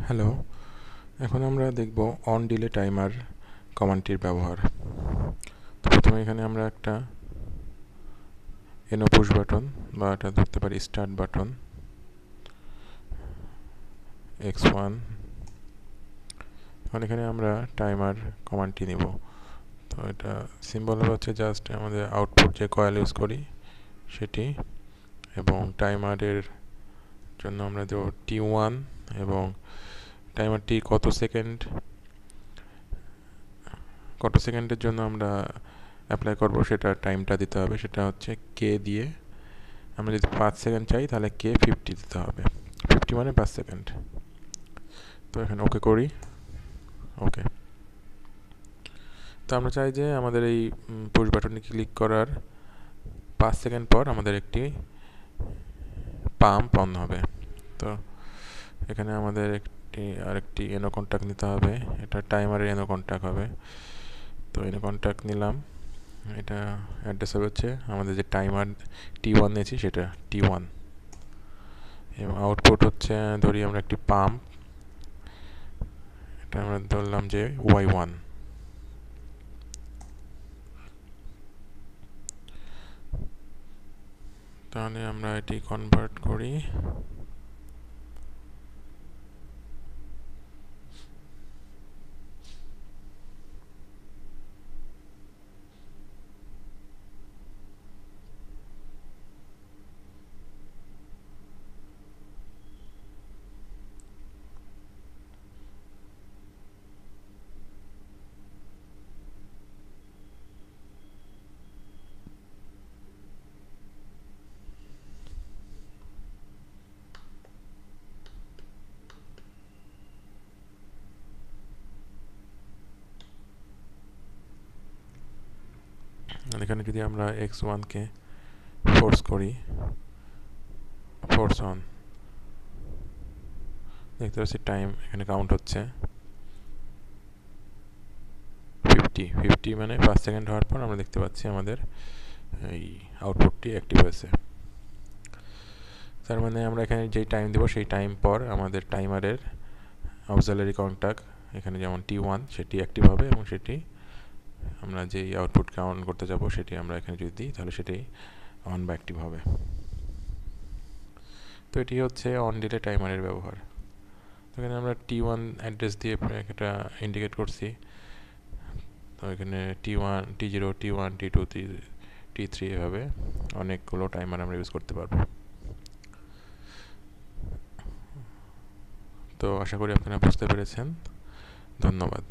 Hello, এখন আমরা দেখব অন ডিলে টাইমার কমান্ডটির ব্যবহার। তো প্রথমে এখানে আমরা একটা এনো পুশ বাটন বা এটা ধরতে পারি স্টার্ট বাটন x1। এখন এখানে আমরা টাইমার কমান্ডটি নিব। তো এটা সিম্বল হচ্ছে জাস্ট আমাদের আউটপুট যে কয়েল ইউজ করি সেটি, এবং টাইমারের জন্য আমরা দেব T1 এবং টাইমারটি কত সেকেন্ডের জন্য আমরা অ্যাপ্লাই করব সেটা টাইমটা দিতে হবে, সেটা হচ্ছে কে দিয়ে। আমরা যদি 5 সেকেন্ড চাই তাহলে কে 50 দিতে হবে, 50 মানে 5 সেকেন্ড। তো এখানে ওকে করি, ওকে। তো আমরা চাই যে আমাদের এই পুশ বাটনে ক্লিক করার 5 সেকেন্ড পর আমাদের একটি পাম্প অন হবে। তো এখানে আমাদের আরেকটি এনো কন্ট্যাক্ট নিতে হবে, এটা টাইমারের এনো কন্ট্যাক্ট হবে। তো এনো কন্ট্যাক্ট নিলাম, এটা অ্যাড্রেস হচ্ছে আমাদের যে টাইমার T1 নিয়েছি সেটা T1, এবং আউটপুট হচ্ছে ধরি আমরা একটি পাম্প, এটা আমরা ধরলাম যে Y1। তাহলে আমরা এটি কনভার্ট করি। এখানে যদি আমরা x1 কে ফোর্স করি, ফোর্স অন, দেখতে পাচ্ছি টাইম এখানে কাউন্ট হচ্ছে 50 মানে 5 সেকেন্ড হওয়ার পর আমরা দেখতে পাচ্ছি আমাদের এই আউটপুটটি অ্যাক্টিভ হয়েছে। তার মানে আমরা এখানে যেই টাইম দেব সেই টাইম পর আমাদের টাইমারের অক্সিলারি কন্ট্যাক্ট এখানে যেমন T1 সেটি অ্যাক্টিভ হবে, এবং সেটি আমরা যেই আউটপুটকে অন করতে যাব সেটি আমরা এখানে যদি দিই তাহলে সেটি অন বা অ্যাক্টিভ হবে। তো এটি হচ্ছে অন ডিলে টাইমারের ব্যবহার। তো এখানে আমরা T1 অ্যাড্রেস দিয়ে এটা ইন্ডিকেট করছি। তো এখানে T1, T0, T1, T2, T3 এভাবে অনেকগুলো টাইমার আমরা ইউজ করতে পারবো। তো আশা করি আপনারা বুঝতে পেরেছেন। ধন্যবাদ।